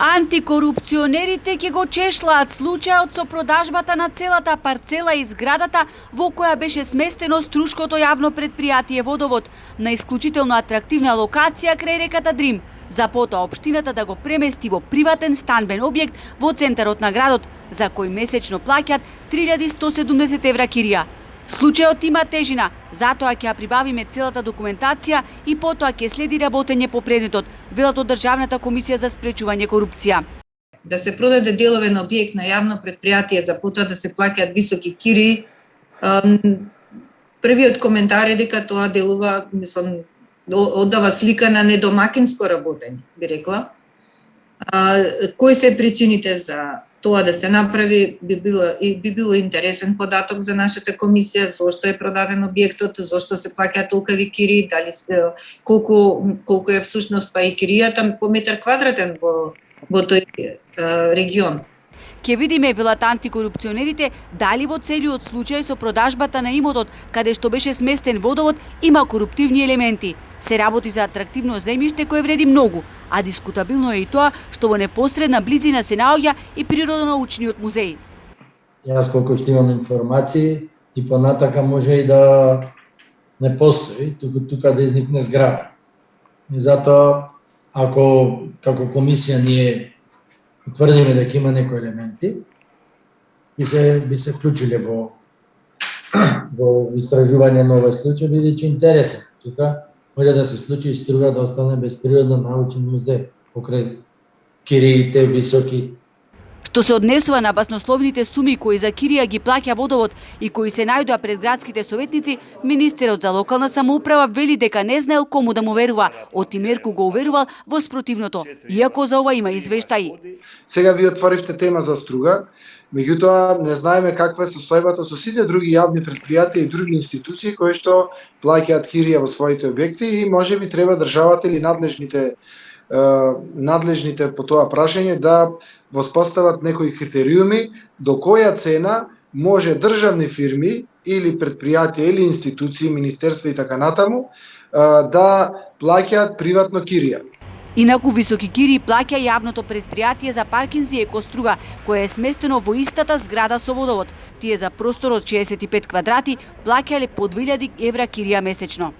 Антикорупционерите ќе го чешлаат случајот со продажбата на целата парцела и зградата во која беше сместено струшкото јавно предпријатие Водовод на исклучително атрактивна локација крај реката Дрим, за потоа општината да го премести во приватен станбен објект во центарот на градот, за кој месечно плаќаат 3170 евра кирија. Случајот има тежина, затоа ќе ја прибавиме целата документација и потоа ќе следи работење по предметот, велат од Државната комисија за спречување корупција. Да се продаде делове на објект на јавно предпријатие за потоа да се плаќаат високи кири. Првиот коментар е дека тоа делува, оддава слика на недомакинско работење, би рекла. Кои се причините за тоа да се направи, би било интересен податок за нашата комисија, зошто е продаден објектот, зошто се плаќаат толкави кири, дали колку е всушност па и киријата по метар квадратен во тој регион. Ќе видиме, велат антикорупционерите, дали во целиот случај со продажбата на имотот каде што беше сместен Водовод има коруптивни елементи. Се работи за атрактивно земјиште кое вреди многу, а дискутабилно е и тоа што во непосредна близина се наоѓа и природонаучниот музеј. Јас колку што имам информации и понатака може и да не постои, тука да изникне зграда. И затоа, ако како комисија ние утврдиме дека има некои елементи, би се вклучиле во истражување на овој случај, бидејќи интересен. Тука може да се случи и Струга да остане без природно-научен музеј покрај кириите високи. Што се однесува на баснословните суми кои за кирија ги плаќа Водовод и кои се најдоа пред градските советници, министерот за локална самоуправа вели дека не знаел кому да му верува, Оти Мерку го уверувал во спротивното, иако за ова има извештаи. Сега ви отворивте тема за Струга, меѓутоа не знаеме каква е состојбата со сите други јавни предпријатија и други институции кои што плаќаат кирија во своите објекти и можеби треба државата или надлежните по тоа прашање да воспостават некои критериуми до која цена може државни фирми или предпријатија или институции, министерства и така натаму да плаќаат приватно кирија. Инаку високи кири плаќа јавното предпријатие за паркинзи Еко Струга, кое е сместено во истата зграда со Водовод. Тие за простор од 65 квадрати плаќале по 2000 евра кирија месечно.